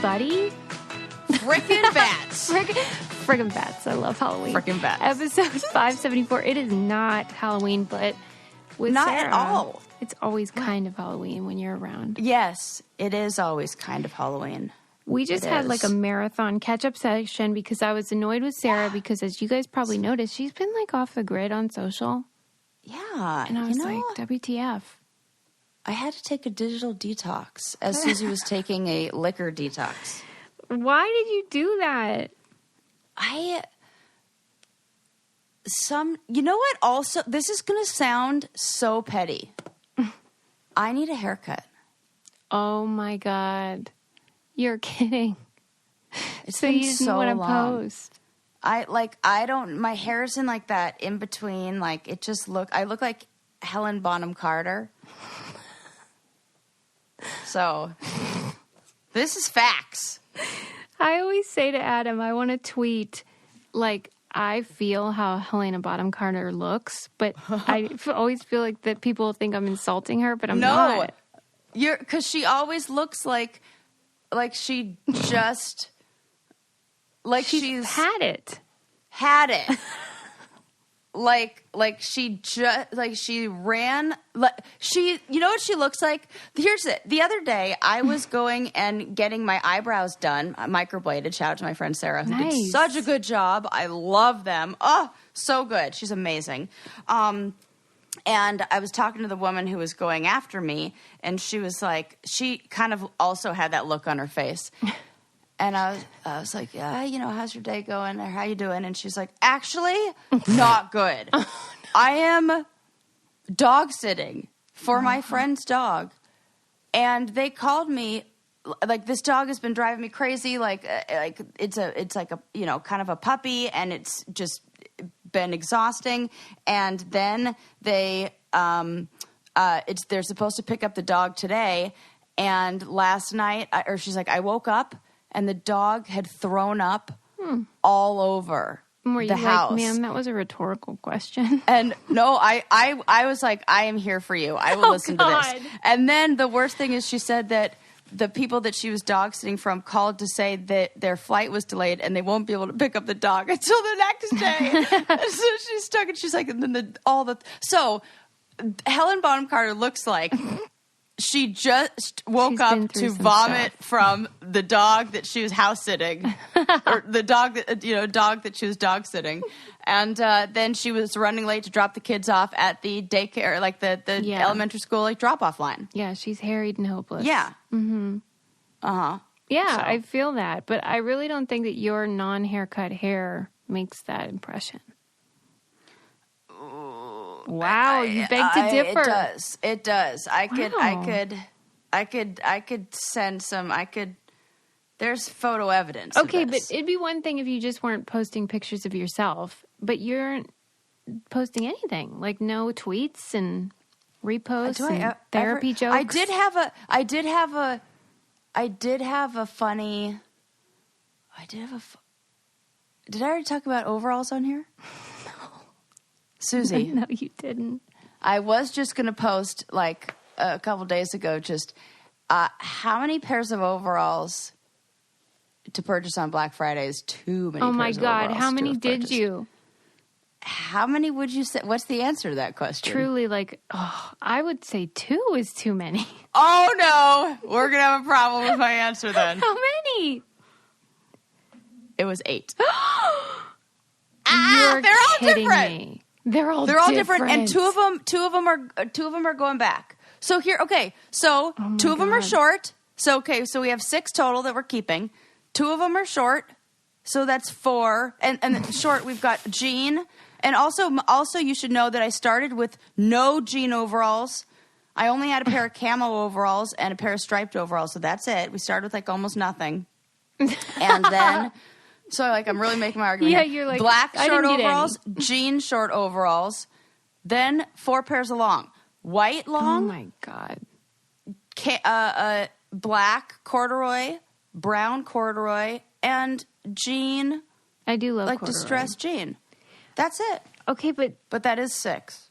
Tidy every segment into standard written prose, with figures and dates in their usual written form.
buddy. Frickin' bats. Friggin' bats. I love Halloween. Frickin' bats. Episode 574. It is not Halloween, but with Not Sarah, at all. it's always kind of Halloween when you're around. Yes, it is always kind of Halloween. We just had like a marathon catch-up session because I was annoyed with Sarah because, as you guys probably noticed, she's been like off the grid on social. Yeah. And I was like, WTF. I had to take a digital detox as Susie was taking a liquor detox. Why did you do that? You know what? Also, this is going to sound so petty. I need a haircut. Oh my God. You're kidding. It's so been you didn't so want to long. post. My hair's in like that in between, like it just I look like Helen Bonham Carter. So, this is facts. I always say to Adam, I want to tweet, like, I feel how Helena Bonham Carter looks, but I always feel like that people think I'm insulting her, but I'm not. Because she always looks like she just, she's had it. She ran, you know what she looks like? Here's it. The other day, I was going and getting my eyebrows done, microbladed. Shout out to my friend Sarah, who did such a good job. I love them. Oh, so good. She's amazing. And I was talking to the woman who was going after me, and she was like, she kind of also had that look on her face. And I was like, yeah, how's your day going? Or how you doing? And she's like, actually, not good. Oh, no. I am dog sitting for my friend's dog. And they called me, like, this dog has been driving me crazy. It's like a, kind of a puppy, and it's just been exhausting. And then they're supposed to pick up the dog today. And last night, she's like, I woke up, and the dog had thrown up all over the house. Like, ma'am, that was a rhetorical question. And no, I was like, I am here for you. I will listen to this. And then the worst thing is she said that the people that she was dog sitting from called to say that their flight was delayed and they won't be able to pick up the dog until the next day. So she's stuck, and she's like, and then so Helen Bonham Carter looks like she just woke up to vomit from the dog that she was house sitting, or the dog that she was dog sitting, and then she was running late to drop the kids off at the daycare, like the elementary school, like drop off line. Yeah, she's harried and hopeless. Yeah. Mm-hmm. Yeah, so. I feel that, but I really don't think that your non-haircut hair makes that impression. Wow, you beg to differ. It does. I could send some. There's photo evidence. Okay, but it'd be one thing if you just weren't posting pictures of yourself, but you're posting anything, like no tweets and reposts and therapy jokes. I did I already talk about overalls on here? Susie. No, you didn't. I was just going to post, like, a couple days ago, just how many pairs of overalls to purchase on Black Friday is too many. Oh, my God. How many did you? How many would you say? What's the answer to that question? Truly, I would say 2 is too many. Oh, no. We're going to have a problem with my answer then. How many? It was 8. You're they're all kidding different. Me. They're all different, and two of them are going back. So here, okay, so 2 of them are short. So we have 6 total that we're keeping. 2 of them are short, so that's 4. And short, we've got jean, and also you should know that I started with no jean overalls. I only had a pair of camo overalls and a pair of striped overalls, so that's it. We started with almost nothing, and then. So, I'm really making my argument. Yeah, here. you're like, black short overalls, jean short overalls, then 4 pairs of long. White long. Oh, my God. Black corduroy, brown corduroy, and jean. I do love corduroy. Distressed jean. That's it. Okay, but that is 6.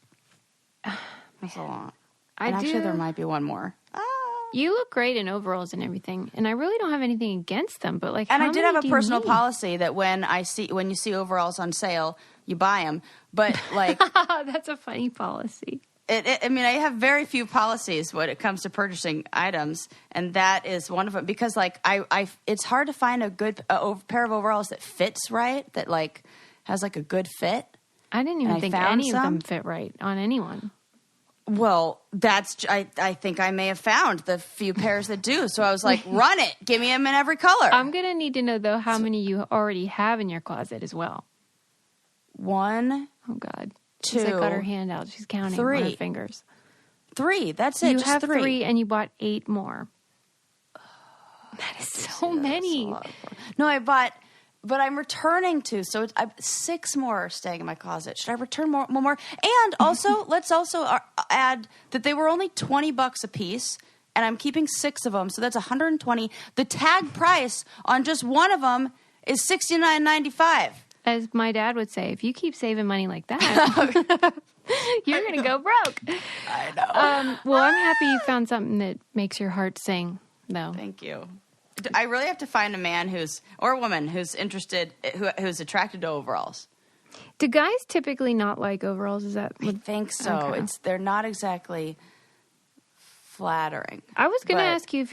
That's a lot. Actually, there might be one more. You look great in overalls and everything, and I really don't have anything against them. But like, and how I did many have a do you personal need? policy that when you see overalls on sale, you buy them. But like, That's a funny policy. I mean, I have very few policies when it comes to purchasing items, and that is one of them. Because like, it's hard to find a good pair of overalls that fits right, that like has like a good fit. I didn't even think any of them fit right on anyone. Well, I think I may have found the few pairs that do. So I was like, run it. Give me them in every color. I'm going to need to know, though, how many you already have in your closet as well. 1. Oh, God. 2. She's like got her hand out. She's counting 3. on her fingers. 3. That's it. You just have 3. 3 and you bought 8 more. That is so many. No, but I'm returning 2, so I 6 more are staying in my closet. Should I return more? And also, let's also add that they were only $20 a piece, and I'm keeping 6 of them, so that's $120. The tag price on just one of them is $69.95. As my dad would say, if you keep saving money like that, you're going to go broke. I know. Well, I'm happy you found something that makes your heart sing, though. Thank you. I really have to find a man or a woman who's interested, who's attracted to overalls. Do guys typically not like overalls? Is that? I think so. Okay. They're not exactly flattering. I was going to ask you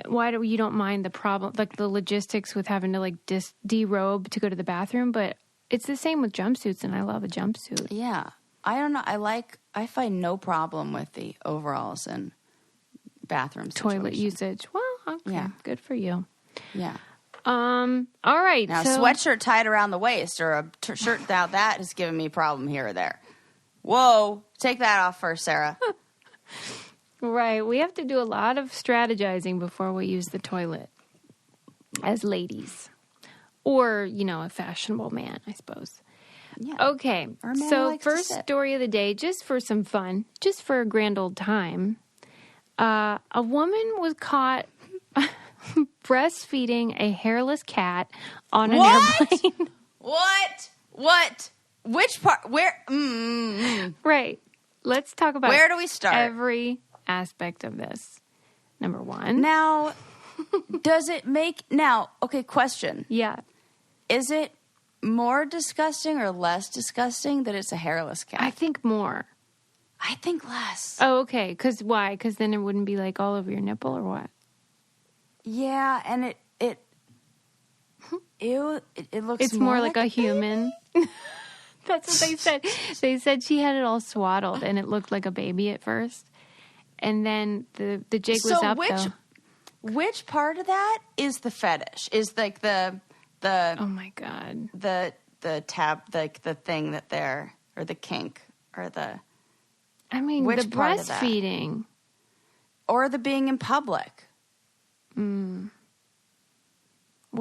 why you don't mind the problem, like the logistics with having to like derobe to go to the bathroom, but it's the same with jumpsuits, and I love a jumpsuit. Yeah, I don't know. I find no problem with the overalls and bathroom toilet usage. Well, okay, yeah, good for you. Yeah. All right. Now, sweatshirt tied around the waist or a shirt without that has given me a problem here or there. Whoa, take that off first, Sarah. Right. We have to do a lot of strategizing before we use the toilet as ladies. Or, a fashionable man, I suppose. Yeah. Okay. So first story of the day, just for some fun, just for a grand old time. A woman was caught breastfeeding a hairless cat on an airplane. What? Which part? Where? Right. Let's talk about where do we start? Every aspect of this. Number 1. Now, does it make... Now, okay, question. Yeah. Is it more disgusting or less disgusting that it's a hairless cat? I think more. I think less. Oh, okay. Because why? Because then it wouldn't be like all over your nipple or what? Yeah, and it looks it's more like a human. That's what they said. They said she had it all swaddled and it looked like a baby at first. And then the jig was up though. Which part of that is the fetish? Is like the oh my God. The tab, like the thing that they're, or the kink, or the... I mean, the breastfeeding. Or the being in public. Well,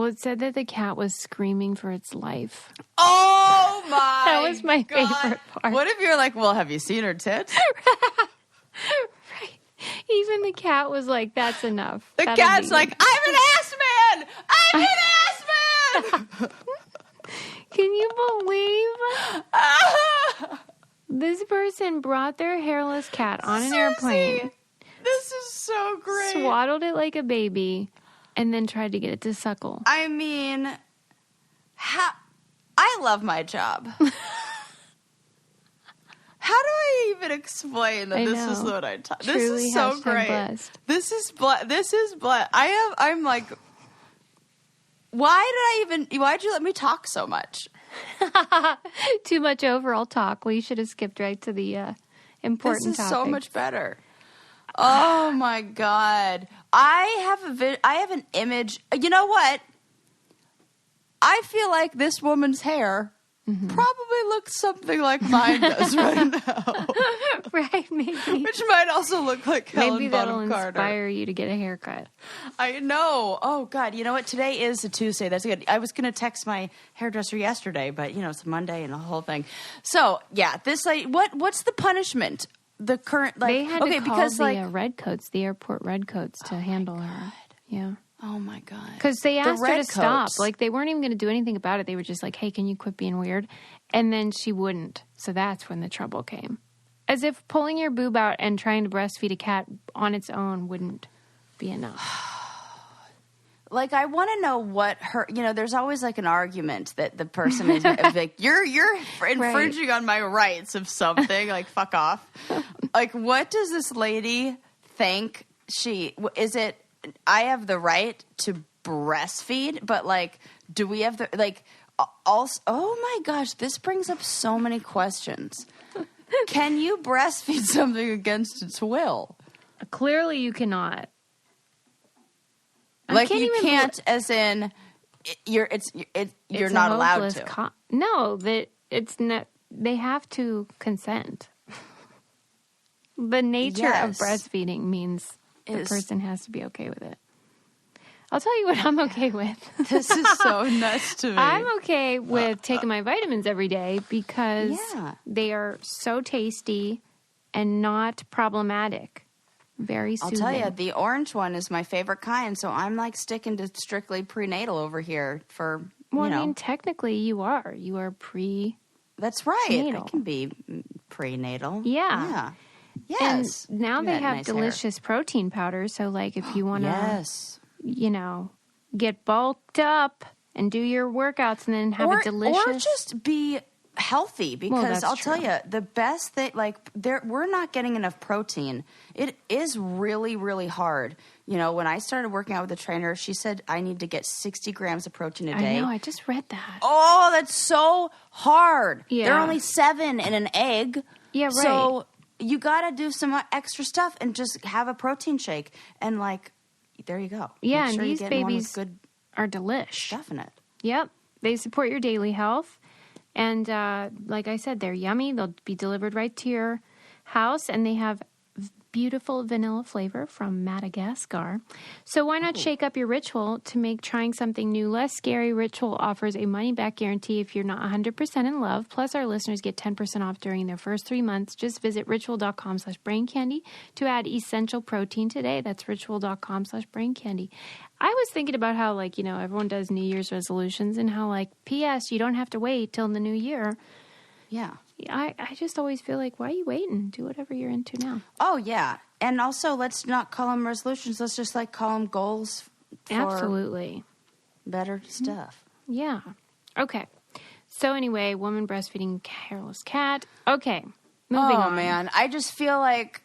it said that the cat was screaming for its life. Oh my That was my God. favorite part. What if you're like, well, have you seen her tits? Right. Even the cat was like, that's enough. The cat's like, I'm an ass man! I'm an ass man! Can you believe? This person brought their hairless cat on an airplane. This is so great. Swaddled it like a baby, and then tried to get it to suckle. I mean, I love my job. How do I even explain that this is what I talk? This is so great. Blessed. This is blessed. I'm like, why'd you let me talk so much? Too much overall talk. We should have skipped right to the important This is topics. so much better. Oh my God. I have an image. You know what? I feel like this woman's hair probably looks something like mine does right now. Right, maybe. Which might also look like Helen Bonham Carter. Inspire you to get a haircut. I know. Oh God. You know what? Today is a Tuesday. That's good. I was going to text my hairdresser yesterday, but it's a Monday and the whole thing. So yeah, this what's the punishment? The current they had to call the redcoats, the airport redcoats, to handle her. Yeah. Oh my God. Because they asked her to stop. Like they weren't even going to do anything about it. They were just like, "Hey, can you quit being weird?" And then she wouldn't. So that's when the trouble came. As if pulling your boob out and trying to breastfeed a cat on its own wouldn't be enough? Like, I want to know what her, there's always like an argument that the person is like, you're infringing on my rights of something. Like, fuck off. Like, what does this lady think is it, I have the right to breastfeed, but like, do we have the, like, also, oh my gosh, this brings up so many questions. Can you breastfeed something against its will? Clearly you cannot. Like, you can't, as in, you're not allowed to. No, that it's not. They have to consent. The nature of breastfeeding means the person has to be okay with it. I'll tell you what I'm okay with. This is so nuts to me. I'm okay with taking my vitamins every day because they are so tasty and not problematic. Very soothing. I'll tell you, the orange one is my favorite kind, so I'm like sticking to strictly prenatal over here for, Well, I mean, technically you are. You are That's right. prenatal. I can be prenatal. Yeah. Yes. And now they have delicious protein powders, so like if you want to, get bulked up and do your workouts and then have a delicious... Or just be healthy, because I'll tell you, the best thing, like, we're not getting enough protein. It is really, really hard. When I started working out with a trainer, she said I need to get 60 grams of protein a day. I know, I just read that. Oh, that's so hard. Yeah. There are only 7 in an egg. Yeah, right. So you got to do some extra stuff and just have a protein shake. And, like, there you go. Yeah, Make sure and these babies are delish. Stuff in it. Yep. They support your daily health. And like I said, they're yummy. They'll be delivered right to your house. And they have beautiful vanilla flavor from Madagascar. So why not shake up your ritual to make trying something new less scary? Ritual offers a money-back guarantee if you're not 100% in love. Plus, our listeners get 10% off during their first 3 months. Just visit ritual.com/braincandy to add essential protein today. That's ritual.com/braincandy. I was thinking about how, like, everyone does New Year's resolutions and how, like, P.S., you don't have to wait till the new year. Yeah. I just always feel like, why are you waiting? Do whatever you're into now. Oh, yeah. And also, let's not call them resolutions. Let's just, like, call them goals for Absolutely. better stuff. Yeah. Okay. So anyway, woman breastfeeding hairless cat. Okay. Moving on. Oh, man. I just feel like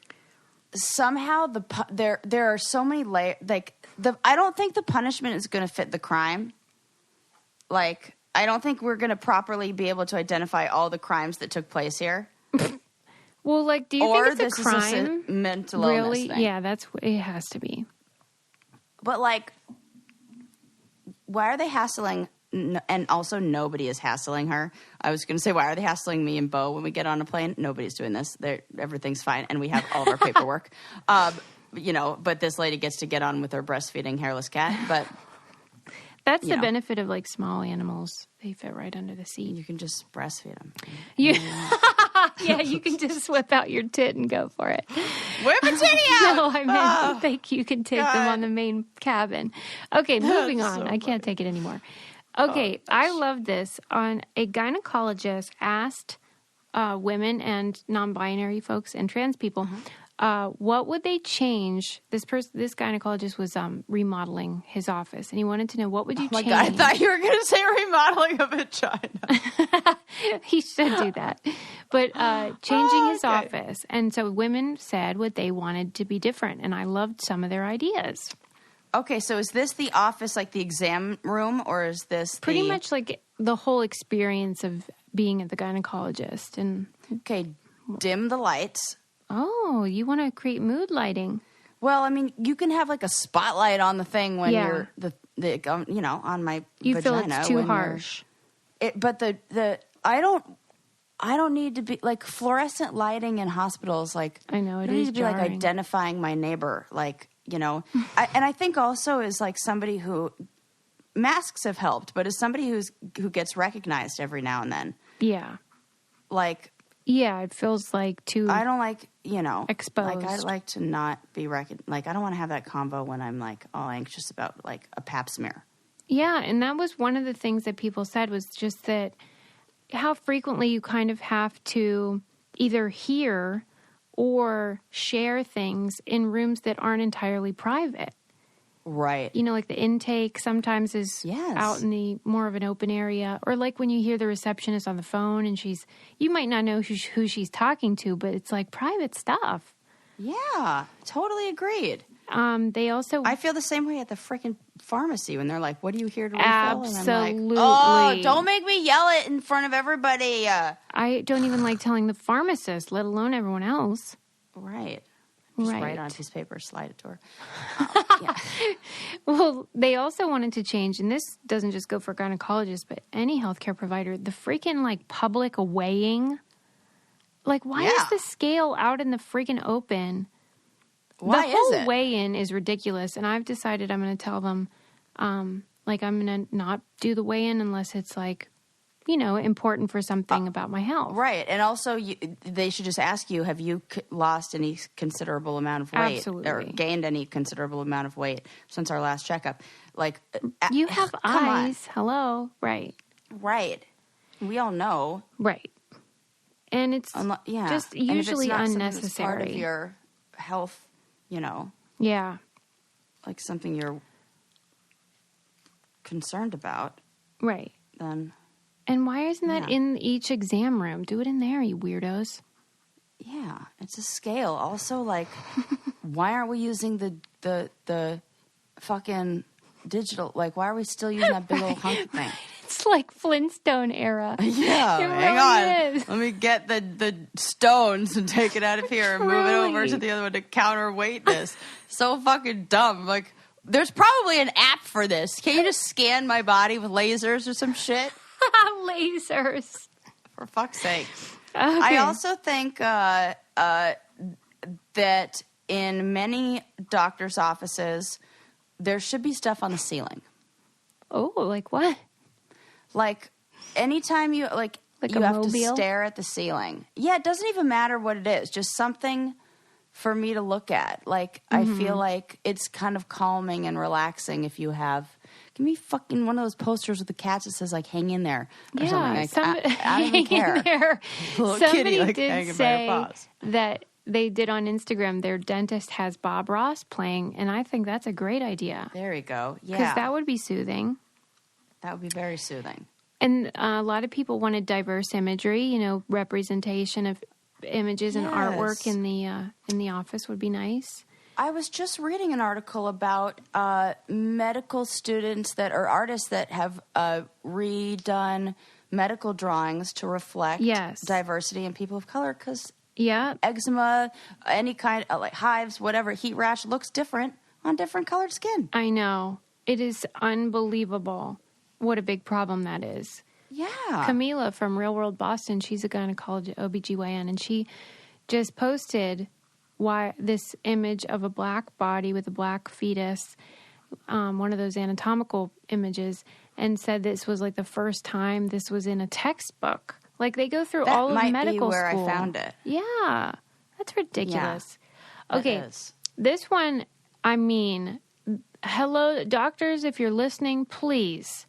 somehow there are so many layers. Like, I don't think the punishment is going to fit the crime. Like, I don't think we're going to properly be able to identify all the crimes that took place here. Well, like, do you think it's a crime? Is this a mental illness thing? Yeah, it has to be. But, like, why are they hassling? And also, nobody is hassling her. I was going to say, why are they hassling me and Bo when we get on a plane? Nobody's doing this. Everything's fine, and we have all of our paperwork. But this lady gets to get on with her breastfeeding hairless cat. But that's the benefit of, like, small animals. They fit right under the seat. You can just breastfeed them. Yeah, you can just whip out your tit and go for it. Whip a titty out! No, I meant you can take them on the main cabin. Okay, moving on. I can't take it anymore. Okay, I love this. A gynecologist asked women and non-binary folks and trans people, what would they change? This gynecologist was remodeling his office, and he wanted to know, what would you change? Oh my God, I thought you were going to say remodeling a vagina. He should do that. But changing his office. And so women said what they wanted to be different, and I loved some of their ideas. Okay, so is this the office, like the exam room, or is this pretty much like the whole experience of being at the gynecologist? And okay, dim the lights. Oh, you want to create mood lighting? Well, I mean, you can have like a spotlight on the thing when you're on my you vagina. Feel it's too harsh. But I don't need to be like fluorescent lighting in hospitals. Like, I know it I is need to be jarring. like identifying my neighbor. Like, and I think also is like somebody who masks have helped, but as somebody who gets recognized every now and then. Yeah. Like. Yeah, it feels like too. I don't like exposed. Like I like to not be recognized. Like I don't want to have that combo when I'm like all anxious about like a pap smear. Yeah, and that was one of the things that people said was just that how frequently you kind of have to either hear or share things in rooms that aren't entirely private. Right. You know, like the intake sometimes is out in the more of an open area. Or like when you hear the receptionist on the phone and you might not know who she's talking to, but it's like private stuff. Yeah, totally agreed. They also... I feel the same way at the freaking pharmacy when they're like, what are you here to refill? Absolutely. And I'm like, oh, don't make me yell it in front of everybody. I don't even like telling the pharmacist, let alone everyone else. Right. Just write on a piece of paper, slide it to her. Yeah. Well, they also wanted to change, and this doesn't just go for gynecologists, but any healthcare provider, the freaking, like, public weighing. Like, why is the scale out in the freaking open? Why the whole is it? weigh-in is ridiculous, and I've decided I'm going to tell them, like, I'm going to not do the weigh-in unless it's, like, you know, important for something about my health. Right. And also, they should just ask you, have you lost any considerable amount of weight? Absolutely. Or gained any considerable amount of weight since our last checkup? Like, you have eyes. On. Hello. Right. Right. We all know. Right. And it's just usually and if it's not unnecessary. Part of your health, you know. Yeah. Like something you're concerned about. Right. Then... And why isn't that in each exam room? Do it in there, you weirdos. Yeah, it's a scale. Also, like, why aren't we using the fucking digital? Like, why are we still using that big old hunk thing? It's like Flintstone era. Yeah, hang on. Let me get the stones and take it out of here and move it over to the other one to counterweight this. So fucking dumb. Like, there's probably an app for this. Can't you just scan my body with lasers or some shit? Lasers. For fuck's sake. Okay. I also think that in many doctors' offices, there should be stuff on the ceiling. Oh, like what? Like anytime you like you have to stare at the ceiling. Yeah, it doesn't even matter what it is. Just something for me to look at. Like I feel like it's kind of calming and relaxing if you have... Give me fucking one of those posters with the cats that says, like, hang in there or something. Like, I don't even care. There. Little kitty, like, did hanging say by her paws. that they did on Instagram, their dentist has Bob Ross playing, and I think that's a great idea. There you go. Yeah. Because that would be soothing. That would be very soothing. And a lot of people wanted diverse imagery, you know, representation of images and artwork in the office would be nice. I was just reading an article about medical students or artists that have redone medical drawings to reflect diversity in people of color because eczema, any kind of like hives, whatever, heat rash looks different on different colored skin. I know. It is unbelievable what a big problem that is. Yeah. Camila from Real World Boston, she's a gynecologist, OBGYN, and she just posted... why this image of a black body with a black fetus, one of those anatomical images, and said this was like the first time this was in a textbook. Like they go through all of medical school. That might be where I found it. Yeah, that's ridiculous. Yeah, okay, this one, I mean, hello, doctors, if you're listening, please.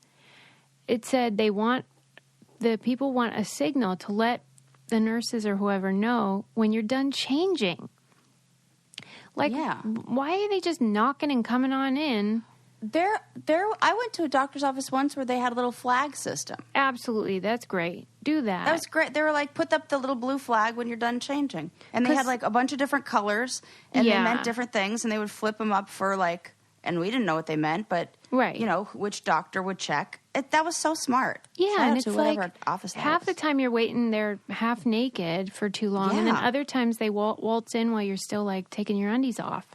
It said the people want a signal to let the nurses or whoever know when you're done changing. Like, why are they just knocking and coming on in? I went to a doctor's office once where they had a little flag system. Absolutely. That's great. Do that. That was great. They were like, put up the little blue flag when you're done changing. And they had like a bunch of different colors and they meant different things and they would flip them up for like, and we didn't know what they meant, but you know, which doctor would check. That was so smart. Yeah, and it's like half the time you're waiting there half naked for too long, and then other times they waltz in while you're still like taking your undies off.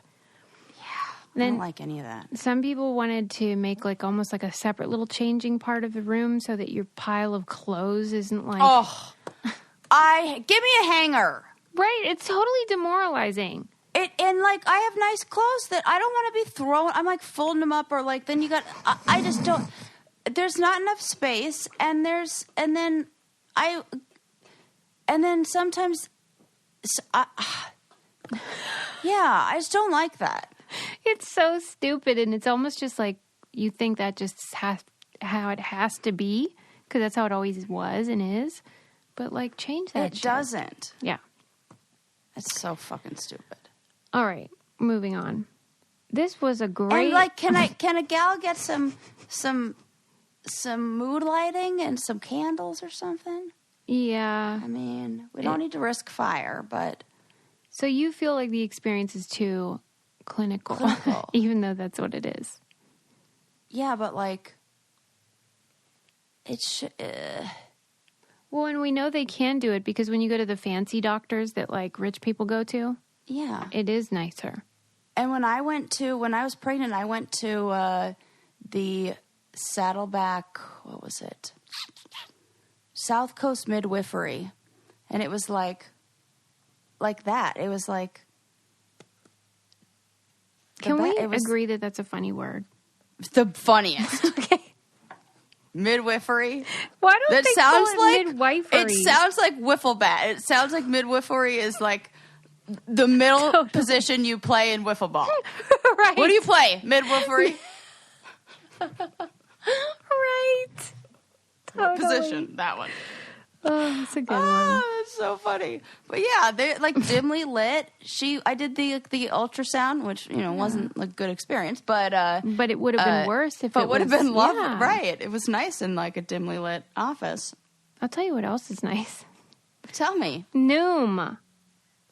Yeah, I don't like any of that. Some people wanted to make like almost like a separate little changing part of the room so that your pile of clothes isn't like... Oh, give me a hanger. Right, it's totally demoralizing. And like I have nice clothes that I don't want to be throwing. I'm like folding them up or like then you got. I just don't. There's not enough space, and then sometimes, I just don't like that. It's so stupid, and it's almost just like you think that just how it has to be because that's how it always was and is. But like change that. It doesn't. Yeah. It's so fucking stupid. All right, moving on. This was a great... And, like, can a gal get some mood lighting and some candles or something? Yeah. I mean, we don't need to risk fire, but... So you feel like the experience is too clinical. Even though that's what it is. Yeah, but, like, it's... Well, and we know they can do it because when you go to the fancy doctors that, like, rich people go to... Yeah. It is nicer. And when I was pregnant, I went to the Saddleback, what was it? South Coast Midwifery. And it was like that. It was like... Can we agree that that's a funny word? The funniest. Okay. Midwifery. Why don't they call it midwifery? It sounds like wiffle bat. It sounds like midwifery is like the middle position you play in wiffle ball. Right. What do you play? Midwifery? Right. Totally. Position, that one. Oh, that's a good one. That's so funny. But yeah, they're like dimly lit. I did the ultrasound, which wasn't a good experience, but it would have been worse if but it would have been lovely. Yeah. Right. It was nice in like a dimly lit office. I'll tell you what else is nice. Tell me. Noom.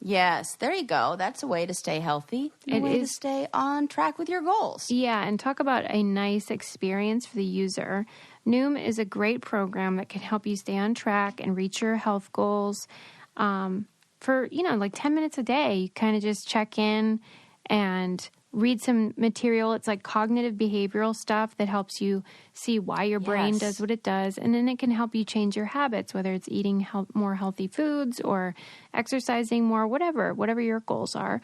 Yes, there you go. That's a way to stay healthy. A way to stay on track with your goals. Yeah, and talk about a nice experience for the user. Noom is a great program that can help you stay on track and reach your health goals. For, like 10 minutes a day, you kind of just check in and read some material. It's like cognitive behavioral stuff that helps you see why your brain does what it does. And then it can help you change your habits, whether it's eating more healthy foods or exercising more, whatever your goals are.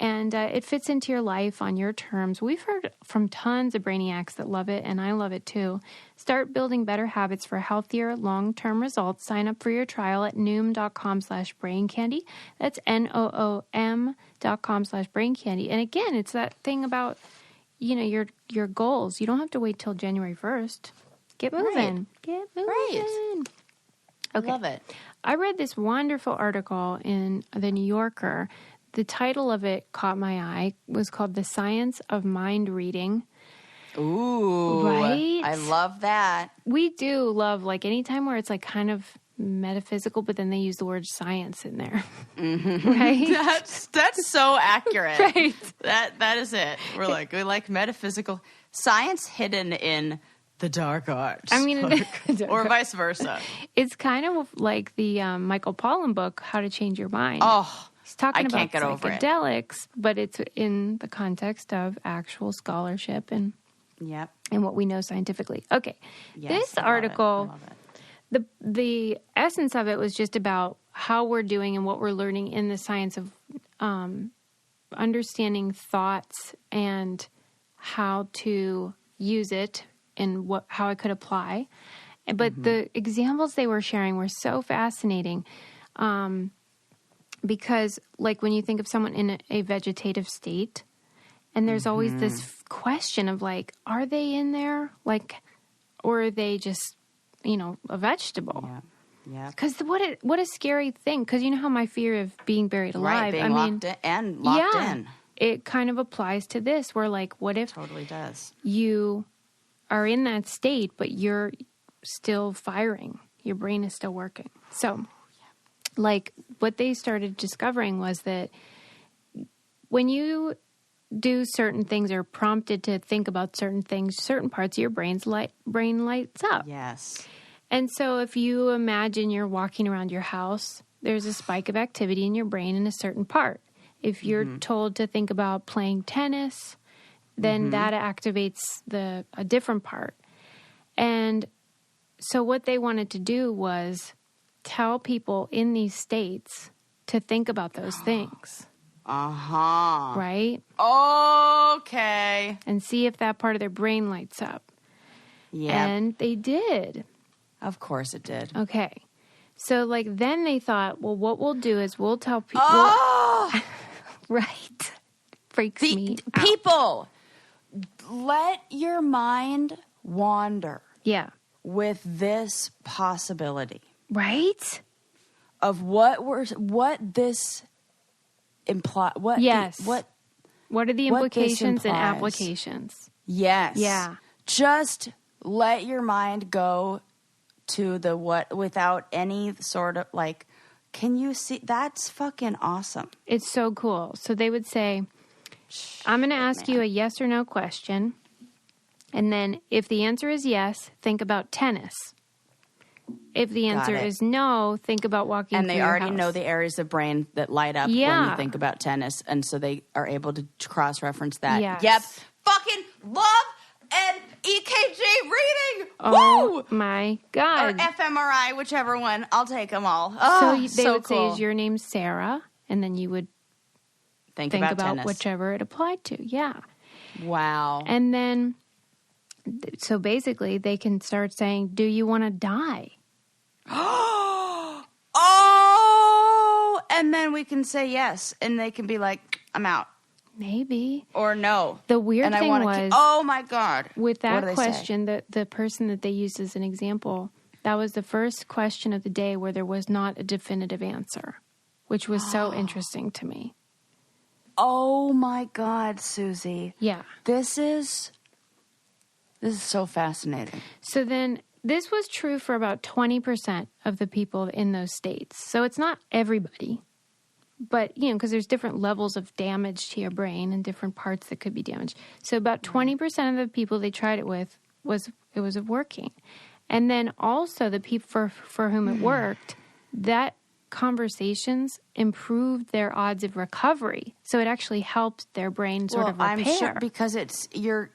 And it fits into your life on your terms. We've heard from tons of brainiacs that love it, and I love it too. Start building better habits for healthier, long-term results. Sign up for your trial at noom.com/braincandy. That's NOOM.com/braincandy. And again, it's that thing about, your goals. You don't have to wait till January 1st. Get moving. Right. Get moving. Right. Okay. Love it. I read this wonderful article in The New Yorker. The title of it caught my eye. It was called The Science of Mind Reading. Ooh. Right? I love that. We do love, like, anytime where it's, like, kind of metaphysical, but then they use the word science in there. Mm-hmm. Right? That's so accurate. Right. That is it. We like metaphysical science hidden in the dark arts. I mean, or vice versa. It's kind of like the Michael Pollan book, How to Change Your Mind. Oh, he's talking I about can't get over it. psychedelics, but it's in the context of actual scholarship and what we know scientifically. Okay, yes, this article, the essence of it was just about how we're doing and what we're learning in the science of understanding thoughts and how to use it and how it could apply. But the examples they were sharing were so fascinating because, like, when you think of someone in a vegetative state, and there's always this question of, like, are they in there? Like, or are they just, a vegetable? Yeah. Because what a scary thing. Because you know how my fear of being buried alive. Right, locked in. It kind of applies to this. Where, like, what if totally does. You are in that state, but you're still firing. Your brain is still working. So, like, what they started discovering was that when you do certain things or prompted to think about certain things, certain parts of your brain lights up. Yes. And so if you imagine you're walking around your house, there's a spike of activity in your brain in a certain part. If you're told to think about playing tennis, then that activates a different part. And so what they wanted to do was tell people in these states to think about those things. Right? Okay. And see if that part of their brain lights up. Yeah. And they did. Of course it did. Okay. So, like, then they thought, well, what we'll do is we'll tell people. Oh! Right. Freaks me out. People, let your mind wander. Yeah. With this possibility. Right? Of what this imply? What? Yes. What are the what this implications and implies. applications? Yes. Yeah. Just let your mind go to the what without any sort of like, can you see? That's fucking awesome. It's so cool. So they would say, I'm going to ask you a yes or no question. And then if the answer is yes, think about tennis. If the answer is no, think about walking and through they your already house. know the areas of brain that light up when you think about tennis. And so they are able to cross-reference that. Yes. Yep. Fucking love and EKG reading. Oh, Woo! my God. Or fMRI, whichever one. I'll take them all. Oh, so they would cool. say, is your name Sarah? And then you would think about tennis. whichever it applied to. Yeah. Wow. And then, so basically, they can start saying, do you want to die? Oh! And then we can say yes. And they can be like, I'm out. Maybe. Or no. The weird thing was, oh my God. with that question, the person that they used as an example, that was the first question of the day where there was not a definitive answer, which was so interesting to me. Oh my God, Susie. Yeah. This is so fascinating. So then this was true for about 20% of the people in those states. So it's not everybody. But, because there's different levels of damage to your brain and different parts that could be damaged. So about 20% of the people they tried it with was working. And then also the people for whom it worked, that conversations improved their odds of recovery. So it actually helped their brain sort of repair. I'm sure because it's you're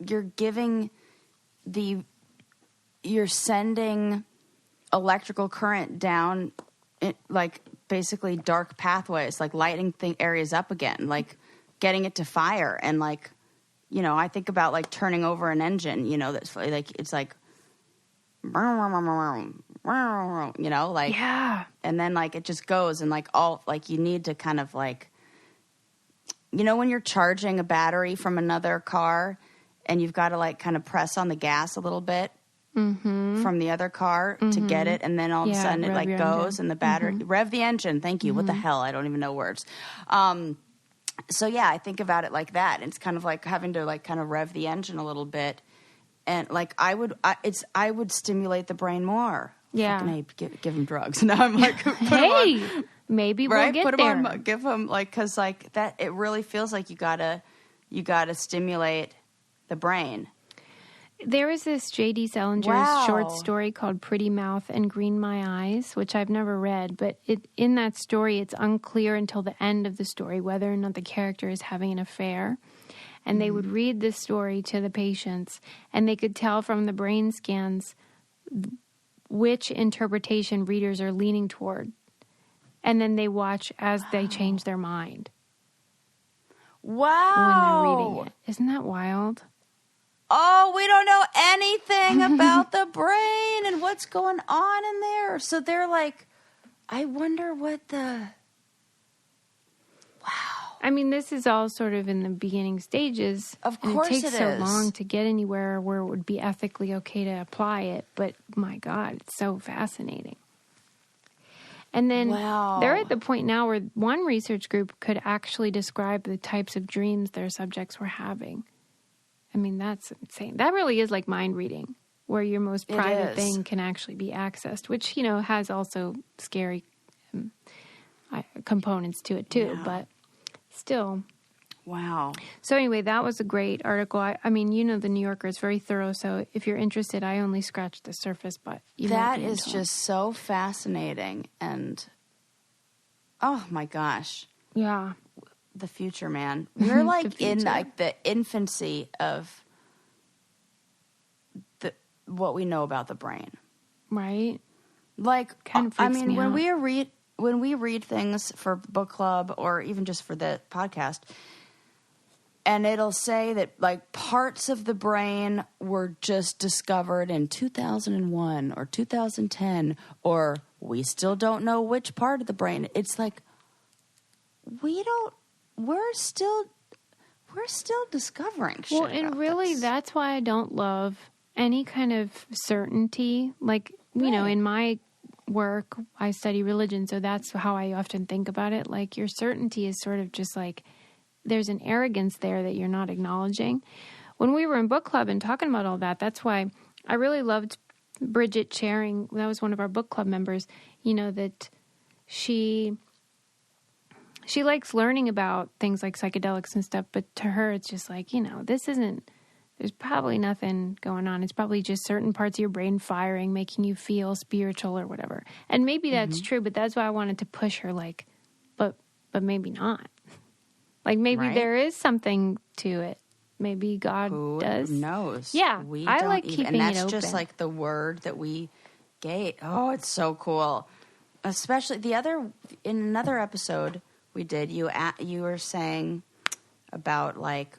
sending electrical current down like basically dark pathways, like lighting areas up again, like getting it to fire. And like, I think about like turning over an engine, that's like, it's like, like, yeah. And then like it just goes and like all, like you need to kind of like, when you're charging a battery from another car and you've got to like kind of press on the gas a little bit. Mm-hmm. From the other car to get it, and then all of a sudden it like goes and the battery rev the engine. Thank you. What the hell? I don't even know words. So yeah, I think about it like that. It's kind of like having to like kind of rev the engine a little bit, and like I would stimulate the brain more. Yeah, give them drugs. Now I'm like, maybe we'll get put there. Them on, give them like because like that. It really feels like you gotta stimulate the brain. There was this J.D. Salinger's short story called Pretty Mouth and Green My Eyes, which I've never read, but in that story, it's unclear until the end of the story whether or not the character is having an affair. And they would read this story to the patients, and they could tell from the brain scans which interpretation readers are leaning toward. And then they watch as they change their mind. Wow. When they're reading it. Isn't that wild? Oh, we don't know anything about the brain and what's going on in there. So they're like, I wonder what the... Wow. I mean, this is all sort of in the beginning stages. Of course it is. It takes so long to get anywhere where it would be ethically okay to apply it. But, my God, it's so fascinating. And then they're at the point now where one research group could actually describe the types of dreams their subjects were having. I mean, that's insane. That really is like mind reading, where your most private thing can actually be accessed, which, has also scary components to it, too. Yeah. But still. Wow. So anyway, that was a great article. I mean, the New Yorker is very thorough. So if you're interested, I only scratched the surface, but that is just so fascinating. And, oh, my gosh. Yeah. The future, man. We're like in like the infancy of what we know about the brain, right? Like, kind of freaks me when out. when we read things for book club or even just for the podcast, and it'll say that like parts of the brain were just discovered in 2001 or 2010, or we still don't know which part of the brain. It's like we're still discovering shit. Well, and really, that's why I don't love any kind of certainty. Like, in my work, I study religion, so that's how I often think about it. Like, your certainty is sort of just like, there's an arrogance there that you're not acknowledging. When we were in book club and talking about all that, that's why I really loved Bridget sharing. That was one of our book club members, you know, that she likes learning about things like psychedelics and stuff, but to her, it's just like, you know, there's probably nothing going on. It's probably just certain parts of your brain firing, making you feel spiritual or whatever. And maybe that's true, but that's why I wanted to push her, like, but maybe not. Like, maybe there is something to it. Maybe God does. Who knows? Yeah, I like keeping it open. And that's just like the word that we gave. Oh, it's so cool. Especially in another episode we did, you were saying about, like,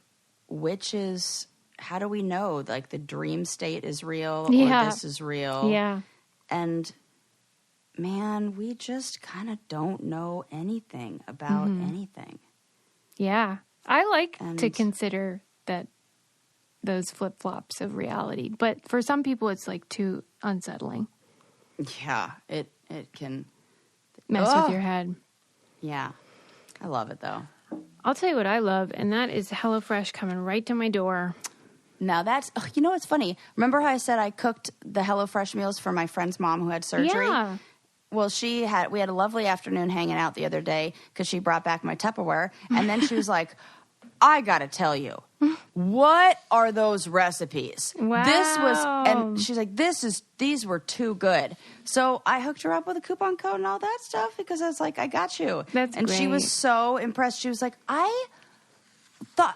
how do we know, like, the dream state is real or this is real? Yeah. And, man, we just kind of don't know anything about anything. Yeah. I like to consider that those flip-flops of reality. But for some people, it's, like, too unsettling. Yeah. It can mess with your head. Yeah. I love it, though. I'll tell you what I love, and that is HelloFresh coming right to my door. Now that's, you know what's funny? Remember how I said I cooked the HelloFresh meals for my friend's mom who had surgery? Yeah. Well, we had a lovely afternoon hanging out the other day because she brought back my Tupperware. And then she was like, I got to tell you, what are those recipes? Wow. And she's like, these were too good. So I hooked her up with a coupon code and all that stuff because I was like, I got you. That's and great. She was so impressed. She was like, I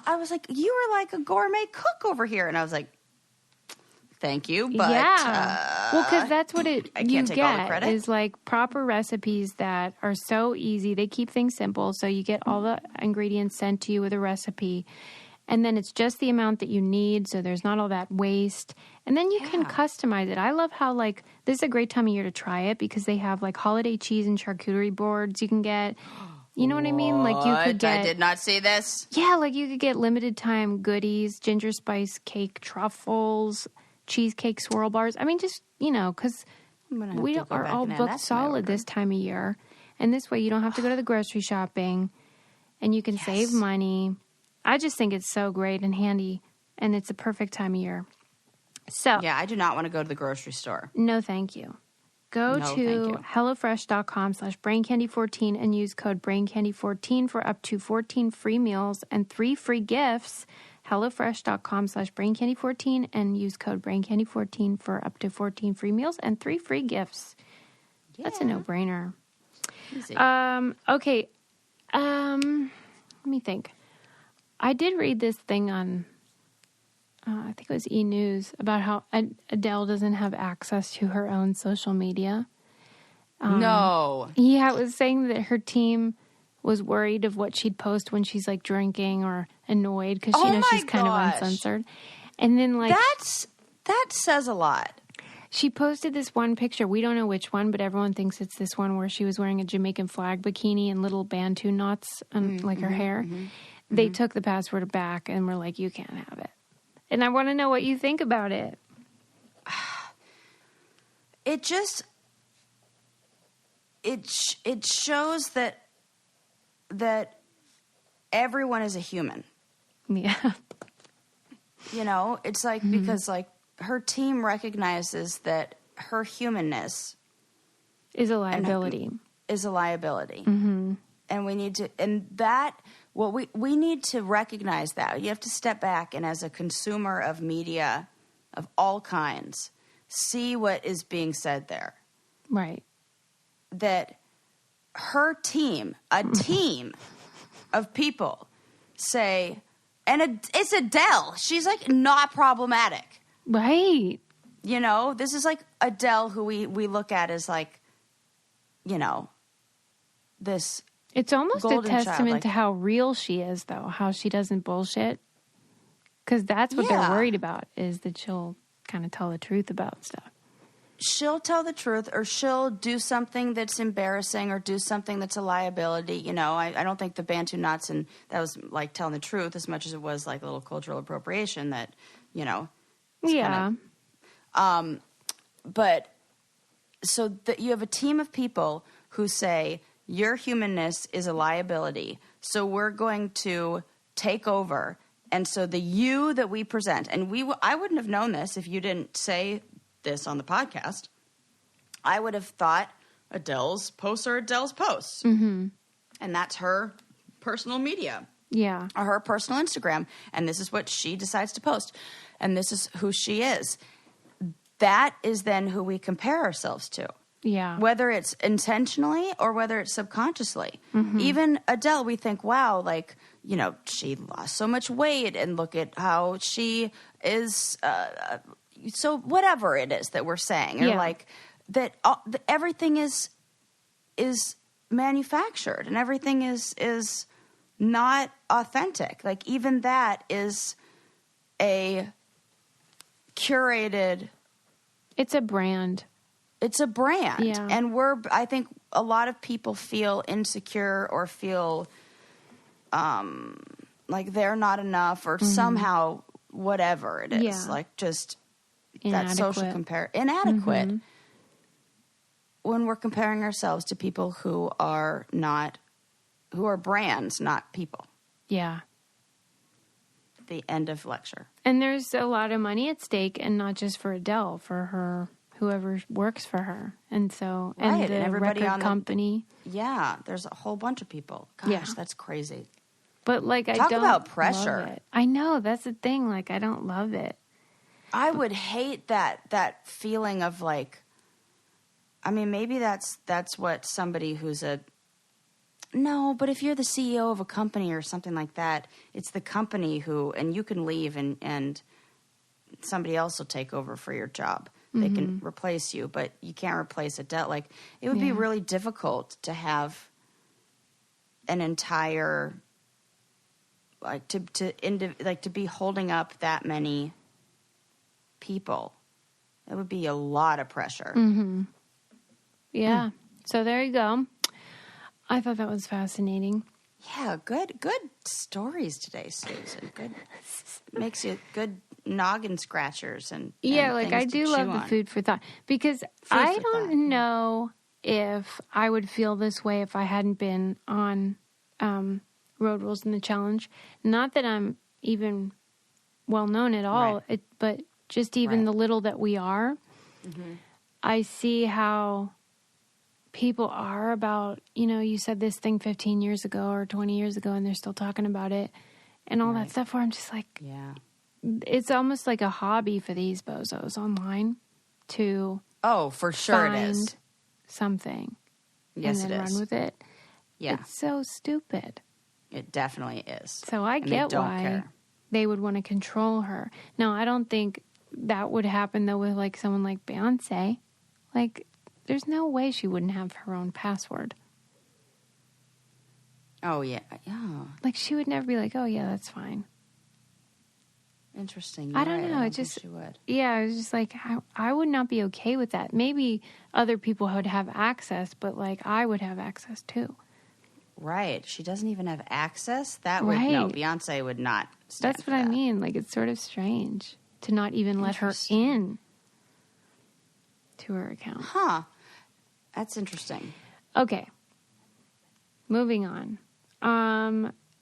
was like, you were like a gourmet cook over here. And I was like, thank you, but well, because that's what I can't take all the credit. Is like proper recipes that are so easy. They keep things simple, so you get all the ingredients sent to you with a recipe, and then it's just the amount that you need, so there's not all that waste. And then you can customize it. I love how, like, this is a great time of year to try it because they have, like, holiday cheese and charcuterie boards you can get. You know what I mean? Like, you could get... I did not see this. Yeah, like, you could get limited time goodies, ginger spice cake truffles, cheesecake swirl bars. I mean, just, you know, because we are all booked solid this time of year. And this way you don't have to go to the grocery shopping and you can save money. I just think it's so great and handy, and it's a perfect time of year. So yeah, I do not want to go to the grocery store. No, thank you. Go to HelloFresh.com/BrainCandy14 and use code BrainCandy14 for up to 14 free meals and 3 free gifts. HelloFresh.com/BrainCandy14 and use code BrainCandy14 for up to 14 free meals and 3 free gifts. Yeah. That's a no-brainer. Easy. Okay. Let me think. I did read this thing on, I think it was E! News, about how Adele doesn't have access to her own social media. No. Yeah, it was saying that her team was worried of what she'd post when she's, like, drinking or annoyed because, she's kind of uncensored. And then, like... That says a lot. She posted this one picture. We don't know which one, but everyone thinks it's this one where she was wearing a Jamaican flag bikini and little bantu knots on, her hair. They took the password back and were like, you can't have it. And I want to know what you think about it. It just... It shows that everyone is a human. Yeah. You know, it's like, because, like, her team recognizes that her humanness is a liability. And we need to, we need to recognize that. You have to step back and, as a consumer of media of all kinds, see what is being said there. Right. That her team, a team of people say, and it's Adele. She's, like, not problematic. Right. You know, this is like Adele, who we look at as, like, you know, this. It's almost a testament to how real she is, though, how she doesn't bullshit. Because that's what they're worried about, is that she'll kind of tell the truth about stuff. She'll tell the truth, or she'll do something that's embarrassing, or do something that's a liability. You know, I don't think the Bantu knots and that was, like, telling the truth as much as it was, like, a little cultural appropriation that, you know. Yeah. But so that you have a team of people who say your humanness is a liability, so we're going to take over. And so the you that we present, and I wouldn't have known this if you didn't say this on the podcast. I would have thought Adele's posts are Adele's posts. Mm-hmm. And that's her personal media. Yeah. Or her personal Instagram. And this is what she decides to post. And this is who she is. That is then who we compare ourselves to. Yeah. Whether it's intentionally or whether it's subconsciously. Mm-hmm. Even Adele, we think, wow, like, you know, she lost so much weight and look at how she is, so whatever it is that we're saying. Or like that everything is manufactured and everything is not authentic. Like even that is a curated. It's a brand. It's a brand. Yeah. And I think a lot of people feel insecure or feel like they're not enough or somehow whatever it is. Like just inadequate. That social inadequate. Mm-hmm. When we're comparing ourselves to people who are brands, not people. Yeah. The end of lecture. And there's a lot of money at stake, and not just for Adele, for her, whoever works for her. And so, and the everybody record on company. Yeah, there's a whole bunch of people. Gosh, that's crazy. But like, Talk about pressure. Love it. I know, that's the thing. Like, I don't love it. I would hate that feeling of like, I mean, maybe that's what somebody who's no, but if you're the CEO of a company or something like that, it's the company and you can leave and somebody else will take over for your job. Mm-hmm. They can replace you, but you can't replace a debt. Like, it would be really difficult to have an entire, like, to be holding up that many people. It would be a lot of pressure. Mm-hmm. Yeah. So there you go. I thought that was fascinating. Yeah, good stories today, Susan. Good makes you good noggin scratchers and like I do love the food for thought because I don't know if I would feel this way if I hadn't been on Road Rules in the Challenge. Not that I'm even well known at all, but just even the little that we are, I see how people are about, you said this thing 15 years ago or 20 years ago and they're still talking about it and all that stuff where I'm just like, it's almost like a hobby for these bozos online to for sure find it is something and then run with it. Yeah. It's so stupid. It definitely is. So I get why they would want to control her. Now, I don't think that would happen though with like someone like Beyonce. Like, there's no way she wouldn't have her own password. Oh, yeah. Like, she would never be like, oh, yeah, that's fine. Interesting. I don't know. It just, she would. Yeah, I was just like, I would not be okay with that. Maybe other people would have access, but, like, I would have access, too. Right. She doesn't even have access? That would, no, Beyonce would not stand That's what I mean. Like, it's sort of strange to not even let her in to her account. Huh. That's interesting. Okay. Moving on.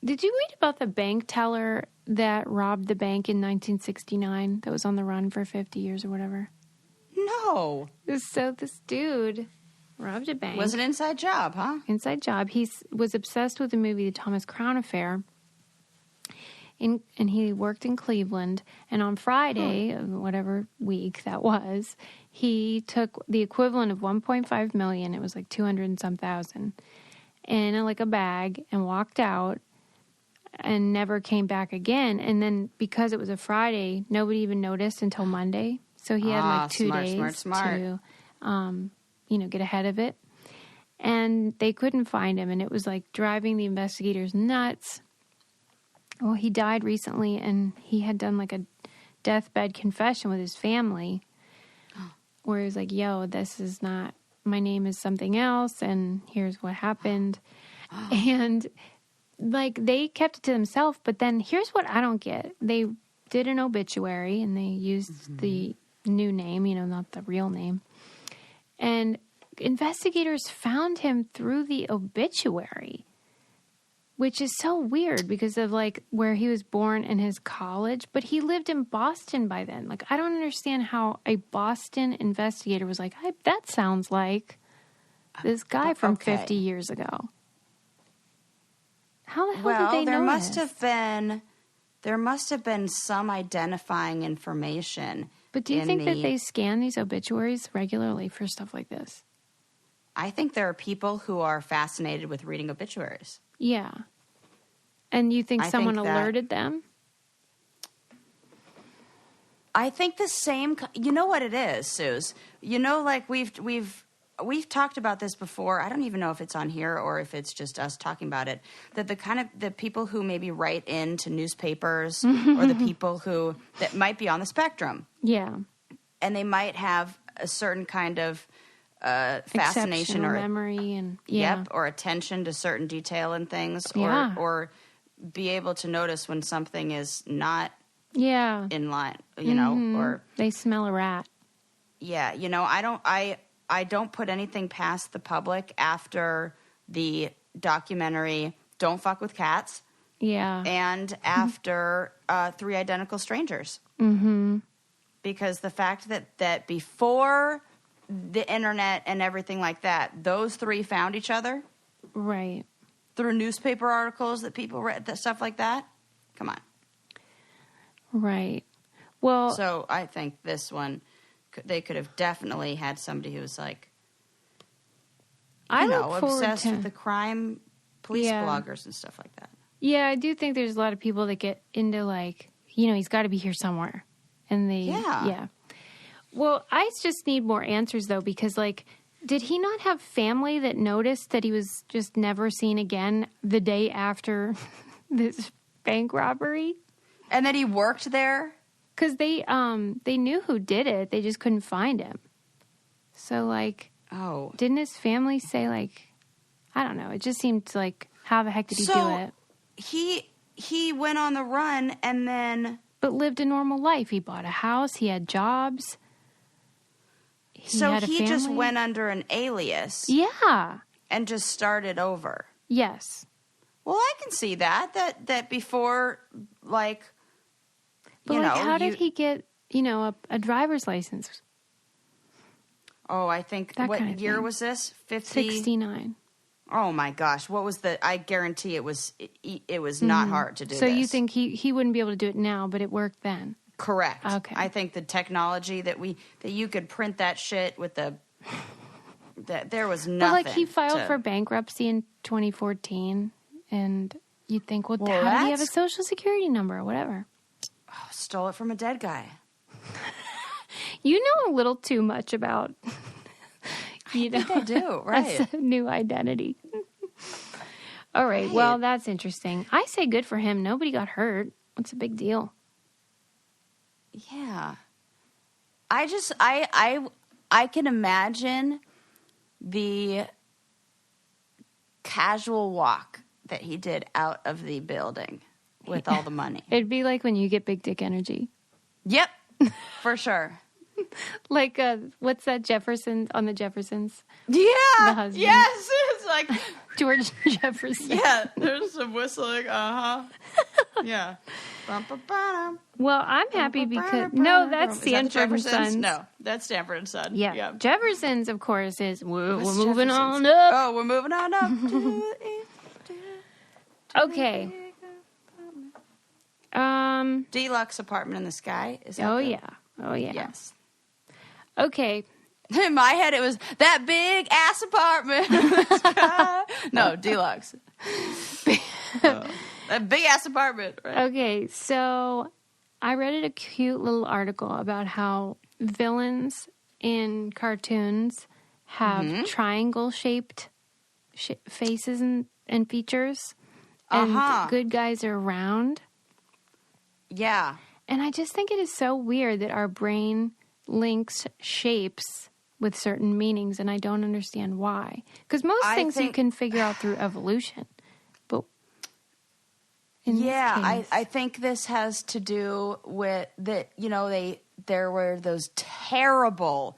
Did you read about the bank teller that robbed the bank in 1969 that was on the run for 50 years or whatever? No. So this dude robbed a bank. It was an inside job, huh? Inside job. He was obsessed with the movie The Thomas Crown Affair. And he worked in Cleveland. And on Friday, whatever week that was, he took the equivalent of $1.5 million. It was like 200 and some thousand in like a bag and walked out and never came back again. And then because it was a Friday, nobody even noticed until Monday. So he had like 2 days to, get ahead of it. And they couldn't find him. And it was like driving the investigators nuts. Well, he died recently, and he had done like a deathbed confession with his family where he was like, yo, this is not, my name is something else, and here's what happened. And like they kept it to themselves, but then here's what I don't get. They did an obituary, and they used the new name, not the real name. And investigators found him through the obituary, which is so weird because of like where he was born and his college, but he lived in Boston by then. Like, I don't understand how a Boston investigator was like, that sounds like this guy from 50 years ago. How the hell did they know there must have been some identifying information. But do you think that they scan these obituaries regularly for stuff like this? I think there are people who are fascinated with reading obituaries. Yeah. And you think someone alerted them? I think the same. You know what it is, Suze? You know, like we've talked about this before. I don't even know if it's on here or if it's just us talking about it. That the people who maybe write into newspapers or the people that might be on the spectrum. Yeah. And they might have a certain kind of fascination or memory and or attention to certain detail and things, or be able to notice when something is not in line, you know, or they smell a rat. Yeah, you know, I don't put anything past the public after the documentary Don't Fuck with Cats. Yeah. And after Three Identical Strangers. Mm-hmm. Because the fact that before the internet and everything like that, those three found each other. Right. Through newspaper articles that people read, that stuff like that. Come on. Right. Well. So I think this one, they could have definitely had somebody who was like, obsessed with the crime police bloggers and stuff like that. Yeah, I do think there's a lot of people that get into like, he's got to be here somewhere. And they, yeah. Well, I just need more answers, though, because, like, did he not have family that noticed that he was just never seen again the day after this bank robbery? And that he worked there? Because they knew who did it. They just couldn't find him. So, like, didn't his family say, like, I don't know. It just seemed like, how the heck did he do it? He went on the run and then... But lived a normal life. He bought a house. He had jobs. He just went under an alias. Yeah. And just started over. Yes. Well, I can see that before, like, but how did he get, a driver's license? Oh, I think, what year was this? 69. Oh my gosh! What was I guarantee it was not hard to do. So you think he wouldn't be able to do it now, but it worked then? Correct. Okay. I think the technology that you could print that shit with that there was nothing. But like he filed for bankruptcy in 2014, and you think, how did he have a social security number or whatever? Oh, stole it from a dead guy. You know a little too much about. I think I do, right. That's a new identity. All right. Well, that's interesting. I say good for him. Nobody got hurt. What's the big deal? Yeah. I can imagine the casual walk that he did out of the building with all the money. It'd be like when you get big dick energy. Yep. For sure. Like, what's that Jefferson on the Jeffersons? Yeah. The husband. Yes. It's like George Jefferson. Yeah. There's some whistling. Yeah. Well, I'm happy because that's Sanford and Sons. No, that's Stanford and Son. Yeah. Jefferson's, of course, is we're moving on up. Oh, we're moving on up. Okay. Deluxe apartment in the sky. Is that Oh yeah. Yes. Okay. In my head, it was that big ass apartment in the sky. No, deluxe. That big ass apartment. Right? Okay, so I read a cute little article about how villains in cartoons have triangle-shaped faces and features, and good guys are round. Yeah. And I just think it is so weird that our brain links shapes with certain meanings, and I don't understand why. Because most things you can figure out through evolution. But in this case, I think this has to do with that. There were those terrible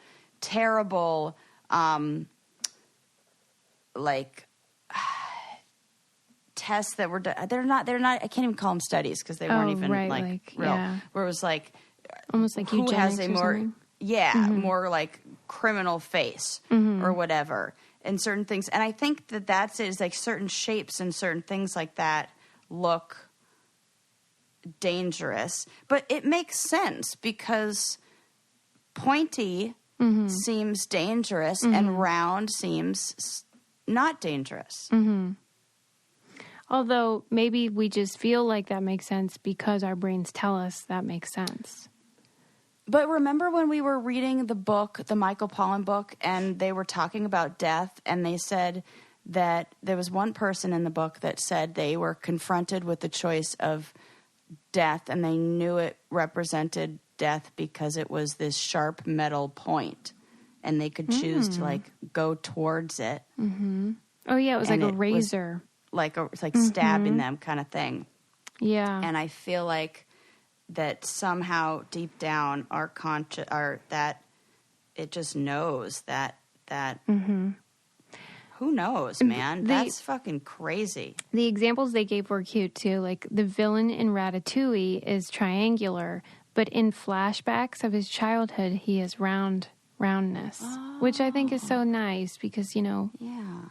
like tests that were done. They're not, I can't even call them studies because they weren't even like real. Yeah. Where it was like, almost like who eugenics has a or more, something. more like criminal face or whatever, and certain things. And I think that's it, is like certain shapes and certain things like that look dangerous, but it makes sense because pointy seems dangerous and round seems not dangerous. Although maybe we just feel like that makes sense because our brains tell us that makes sense. But remember when we were reading the book, the Michael Pollan book, and they were talking about death, and they said that there was one person in the book that said they were confronted with the choice of death, and they knew it represented death because it was this sharp metal point, and they could choose to like go towards it. Oh yeah, it was like a razor, it's like stabbing them kind of thing. Yeah, and I feel like that somehow deep down our conscious, that it just knows that. Who knows, man? That's fucking crazy. The examples they gave were cute, too. Like, the villain in Ratatouille is triangular, but in flashbacks of his childhood, he is roundness, which I think is so nice because, you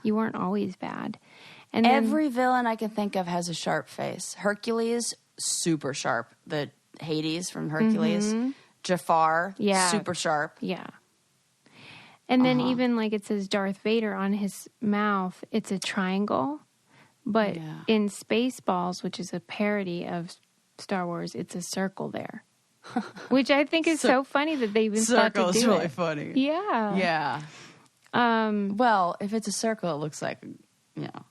weren't always bad. And every villain I can think of has a sharp face. Hercules, super sharp. The Hades from Hercules. Jafar, super sharp. Yeah. And then even like it says Darth Vader on his mouth, it's a triangle. But in Spaceballs, which is a parody of Star Wars, it's a circle there. Which I think is so funny that they even thought to do it. Circle is really funny. Yeah. Yeah. Well, if it's a circle, it looks like, a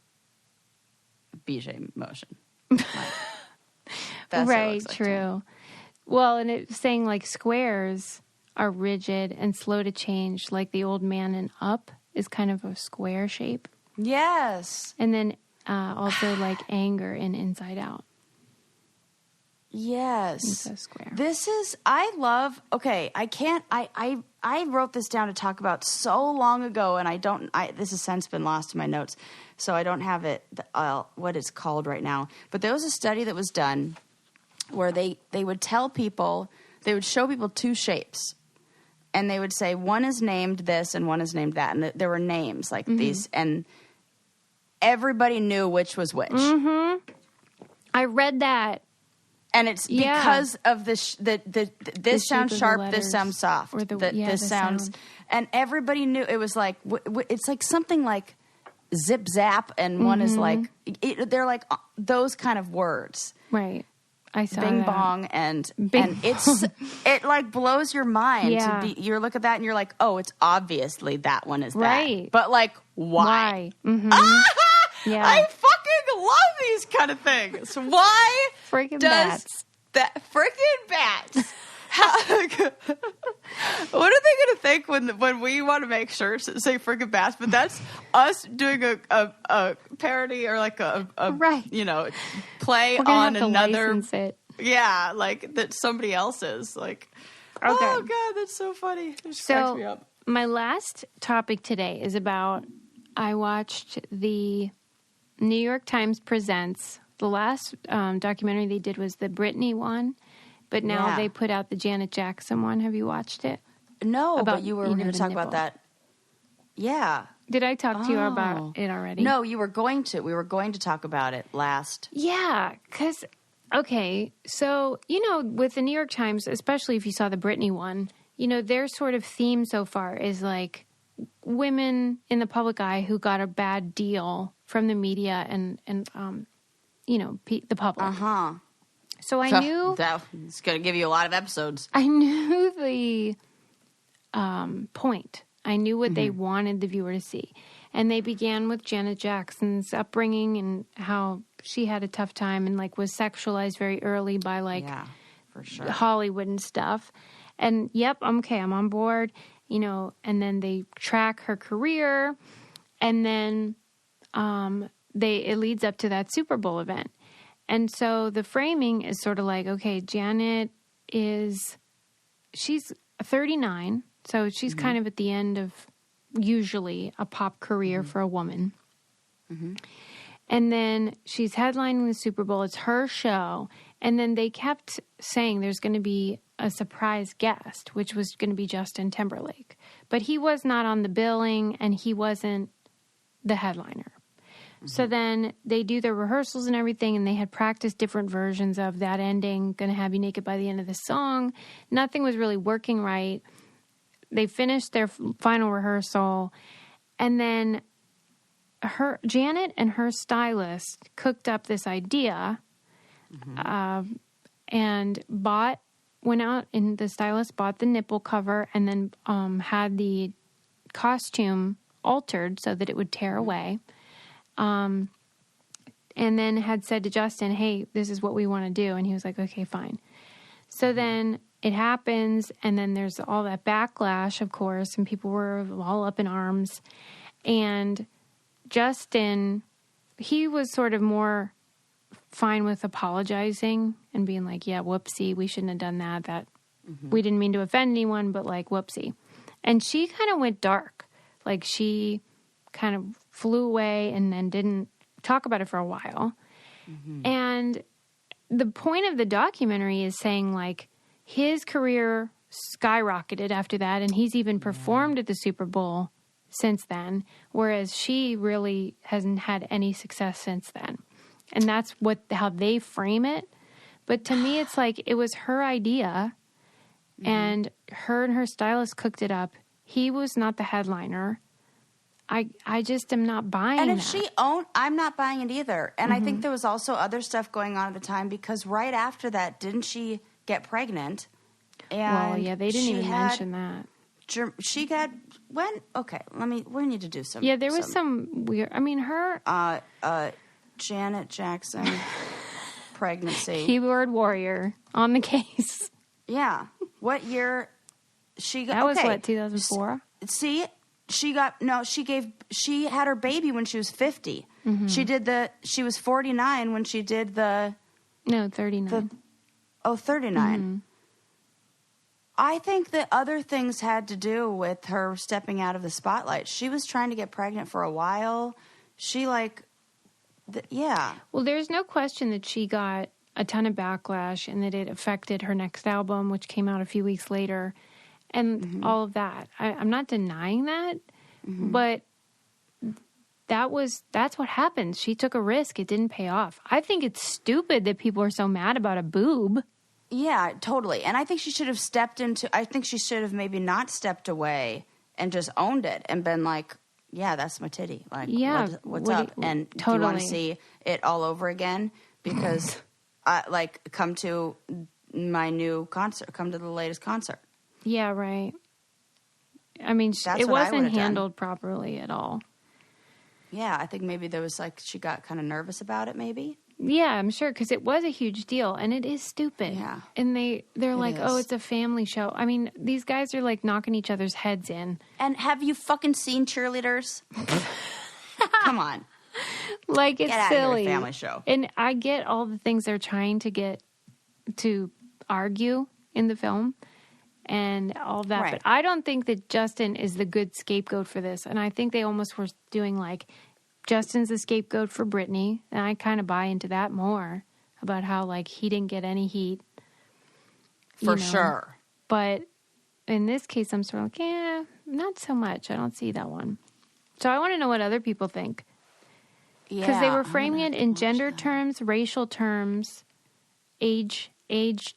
BJ motion. That's right, what it looks like true. Well, and it's saying like squares are rigid and slow to change, like the old man in Up is kind of a square shape. Yes. And then also like anger in Inside Out. Yes. It's a square. I wrote this down to talk about so long ago, and this has since been lost in my notes, so I don't have it, what it's called right now. But there was a study that was done where they would tell people, they would show people two shapes. And they would say, one is named this and one is named that. And there were names like these. And everybody knew which was which. I read that. And it's because of this sounds sharp, this sounds soft. Or this sounds... sound. And everybody knew, it was like... it's like something like zip zap, and one is like... they're like those kind of words. Right. I saw Bing that. bong and it like blows your mind. Yeah. You look at that and you're like, oh, it's obviously that one is right. that. But like, why? Yeah. I fucking love these kind of things. Why freaking does bats? Freaking bats. What are they going to think when we want to make shirts that say freaking bats? But that's us doing a parody or like a right. play on another. License it. Yeah, like that somebody else's. Like, okay. Oh god, that's so funny. It just cracks me up. My last topic today is about. I watched the New York Times Presents. The last documentary they did was the Britney one. But now they put out the Janet Jackson one. Have you watched it? No, but you were going to talk about that. Yeah. Did I talk to you about it already? No, you were going to. We were going to talk about it last. Yeah, because, okay, so, with the New York Times, especially if you saw the Britney one, their sort of theme so far is like women in the public eye who got a bad deal from the media and the public. Uh-huh. So I knew... It's going to give you a lot of episodes. I knew the point. I knew what they wanted the viewer to see. And they began with Janet Jackson's upbringing and how she had a tough time and, was sexualized very early by, for sure. Hollywood and stuff. And, yep, I'm on board, and then they track her career. And then it leads up to that Super Bowl event. And so the framing is sort of like, okay, Janet she's 39, so she's kind of at the end of usually a pop career for a woman. And then she's headlining the Super Bowl. It's her show. And then they kept saying there's going to be a surprise guest, which was going to be Justin Timberlake. But he was not on the billing, and he wasn't the headliner. So then they do their rehearsals and everything, and they had practiced different versions of that ending, Gonna Have You Naked by the End of the Song. Nothing was really working right. They finished their final rehearsal, and then Janet and her stylist cooked up this idea and went out, and the stylist bought the nipple cover and then had the costume altered so that it would tear away. And then had said to Justin, hey, this is what we want to do. And he was like, okay, fine. So then it happens, and then there's all that backlash, of course, and people were all up in arms. And Justin, he was sort of more fine with apologizing and being like, yeah, whoopsie, we shouldn't have done that. That we didn't mean to offend anyone, but like, whoopsie. And she kind of went dark. Like, she kind of flew away and then didn't talk about it for a while. And the point of the documentary is saying, like, his career skyrocketed after that, and he's even performed at the Super Bowl since then, whereas she really hasn't had any success since then. And that's how they frame it. But to me, it's like it was her idea, and her stylist cooked it up. He was not the headliner. I just am not buying and if that. she owned, I'm not buying it either. And I think there was also other stuff going on at the time, because right after that, didn't she get pregnant? And well, yeah, they didn't even mention that. She got when? Okay, we need to do some. Yeah, there was some weird. I mean, her Janet Jackson pregnancy. Keyboard warrior on the case. Yeah, what year she got? That was what, 2004. See, she had her baby when she was 50. She was 49 when she did the. No, 39. 39. I think that other things had to do with her stepping out of the spotlight. She was trying to get pregnant for a while. She yeah. Well, there's no question that she got a ton of backlash and that it affected her next album, which came out a few weeks later, and all of that. I'm not denying that, but that's what happened. She took a risk. It didn't pay off. I think it's stupid that people are so mad about a boob. Yeah, totally. And I think she should have maybe not stepped away and just owned it and been like, yeah, that's my titty. Like, yeah, what's up? And do you want to see it all over again? Because, come to my new concert. Come to the latest concert. Yeah, right. I mean, it wasn't handled properly at all. Yeah, I think maybe there was she got kind of nervous about it, maybe. Yeah, I'm sure, because it was a huge deal, and it is stupid. Yeah. And they're like, oh, it's a family show. I mean, these guys are like knocking each other's heads in. And have you fucking seen cheerleaders? Come on. Like, it's Get silly. Out of your family show. And I get all the things they're trying to get to argue in the film and all that. Right. But I don't think that Justin is the good scapegoat for this. And I think they almost were doing Justin's the scapegoat for Britney, and I kind of buy into that more about how, he didn't get any heat. For sure. But in this case, I'm sort of like, yeah, not so much. I don't see that one. So I want to know what other people think. Because they were framing it in gender terms, racial terms, age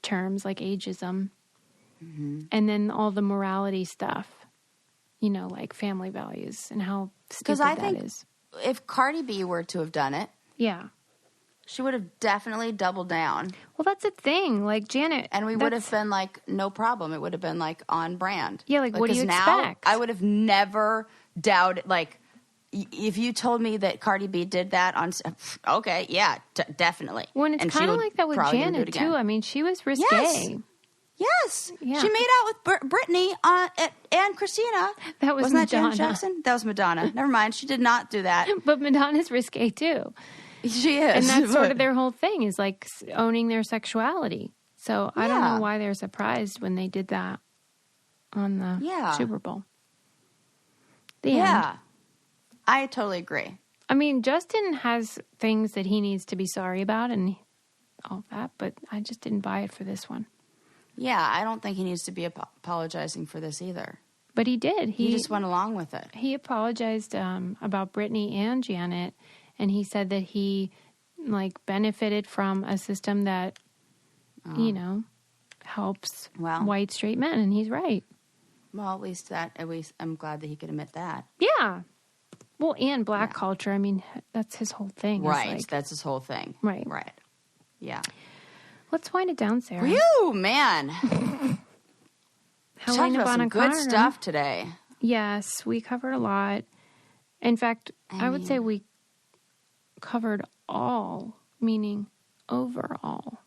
terms, like ageism, and then all the morality stuff, like family values and how stupid that is. If Cardi B were to have done it, yeah, she would have definitely doubled down. Well, that's a thing. Like Janet, and we would have been no problem. It would have been on brand. Yeah, what do you expect? I would have never doubted. If you told me that Cardi B did that okay, yeah, definitely. When it's kind of like that with Janet too. I mean, she was risque. Yes. Yeah. She made out with Britney and Christina. That was Wasn't Madonna. that Janet Jackson? That was Madonna. Never mind. She did not do that. But Madonna's risque too. She is. And that's sort of their whole thing is owning their sexuality. So I don't know why they're surprised when they did that on the Super Bowl. The end. I totally agree. I mean, Justin has things that he needs to be sorry about and all that, but I just didn't buy it for this one. Yeah, I don't think he needs to be apologizing for this either. But he did. He just went along with it. He apologized about Brittany and Janet, and he said that he benefited from a system that, helps white straight men, and he's right. Well, at least I'm glad that he could admit that. Yeah. Well, and black culture. I mean, that's his whole thing. Right. That's his whole thing. Right. Right. Yeah. Let's wind it down, Sarah. Whew, man. Talked about some good stuff today. Yes, we covered a lot. In fact, I would say we covered all, meaning overall.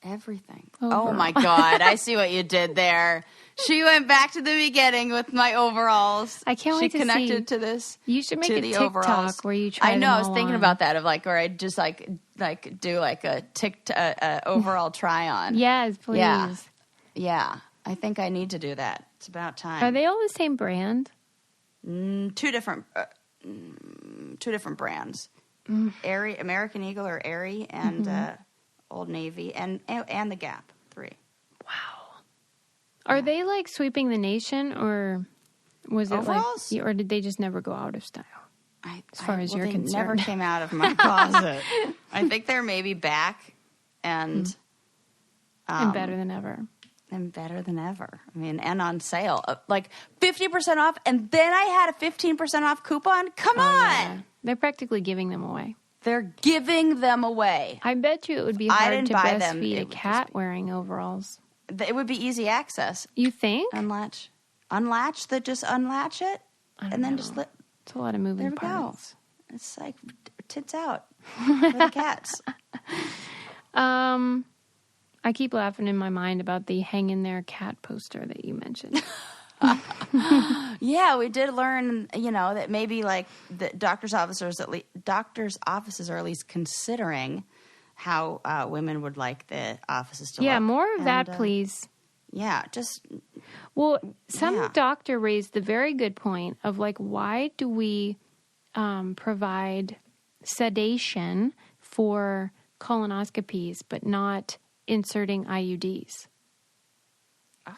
Everything. Overall. Oh, my God. I see what you did there. She went back to the beginning with my overalls. I can't wait to see. She connected to this. You should make a TikTok overalls. where you try I know. Them I was thinking about that where I just do a overall try on. Yes, please. Yeah. I think I need to do that. It's about time. Are they all the same brand? Two different brands. Aerie, American Eagle or Aerie, and Old Navy, and the Gap. 3. Wow. Are they sweeping the nation, or was it overalls? Or did they just never go out of style? As far as you're concerned, never came out of my closet. I think they're maybe back and better than ever. And better than ever. I mean, and on sale, 50% off, and then I had a 15% off coupon. Come on! Yeah. They're practically giving them away. They're giving them away. I bet you it would be hard to breastfeed a cat wearing overalls. It would be easy access. You think? Unlatch, just unlatch it, and then just let. It's a lot of moving parts. Go. It's like tits out for the cats. I keep laughing in my mind about the hang in there cat poster that you mentioned. Yeah, we did learn, that maybe the doctor's offices are at least considering how women would like the offices to look. Yeah, more of that, please. Yeah, just... Well, some doctor raised the very good point of why do we provide sedation for colonoscopies but not inserting IUDs?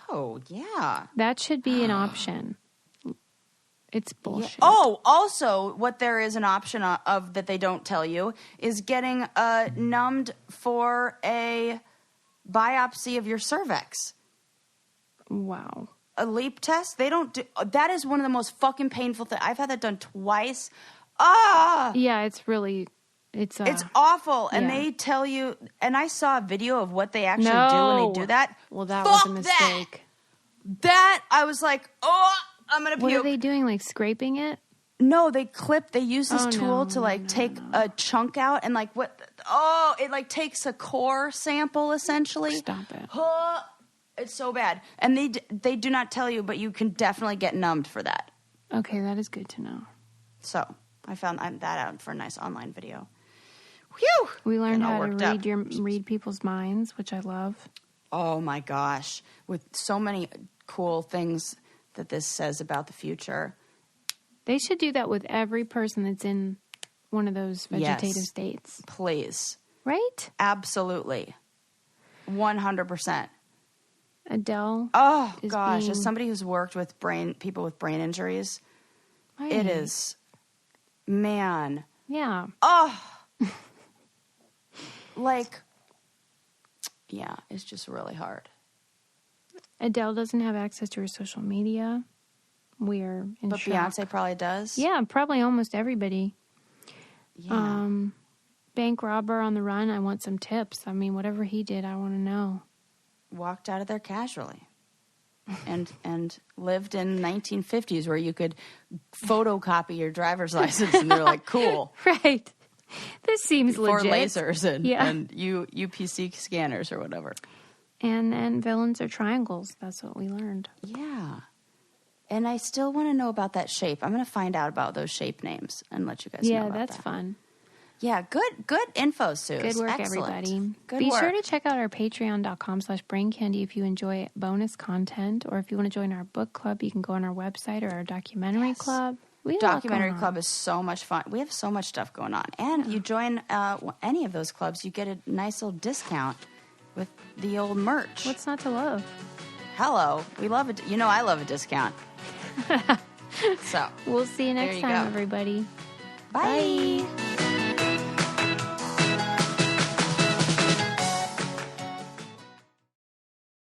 Oh, yeah. That should be an option. It's bullshit. Yeah. Oh, also, what there is an option of that they don't tell you is getting numbed for a biopsy of your cervix. Wow. A leap test? They don't do... That is one of the most fucking painful things. I've had that done twice. Ah! Yeah, it's really... It's awful, and they tell you. And I saw a video of what they actually do when they do that. Well, that was a mistake. That I was like, oh, I'm gonna puke. What are they doing? Scraping it? No, they use this tool to take a chunk out and it takes a core sample essentially. Stop it. It's so bad, and they do not tell you, but you can definitely get numbed for that. Okay, that is good to know. So I found that out for a nice online video. Whew! We learned how to read people's minds, which I love. Oh my gosh. With so many cool things that this says about the future. They should do that with every person that's in one of those vegetative states. Please. Right? Absolutely. 100%. Adele. Oh gosh. As somebody who's worked with people with brain injuries, it is, man. Yeah. Oh. Yeah, it's just really hard. Adele doesn't have access to her social media. We're in But shock. Beyonce probably does. Yeah, probably almost everybody. Yeah. Bank robber on the run, I want some tips. I mean, whatever he did, I want to know. Walked out of there casually. And lived in 1950s where you could photocopy your driver's license and they're like, cool. Right. This seems Before legit. lasers and UPC scanners or whatever. And villains are triangles. That's what we learned. Yeah. And I still want to know about that shape. I'm going to find out about those shape names and let you guys know about that. Yeah, that's fun. Yeah, good info, Sue. Good work, Excellent. everybody. Good Be work. sure to check out our patreon.com/braincandy if you enjoy bonus content, or if you want to join our book club, you can go on our website, or our documentary club. Documentary club is so much fun. We have so much stuff going on. And you join any of those clubs, you get a nice little discount with the old merch. What's not to love? Hello. We love it. You know I love a discount. So we'll see you next time, go. everybody. Bye.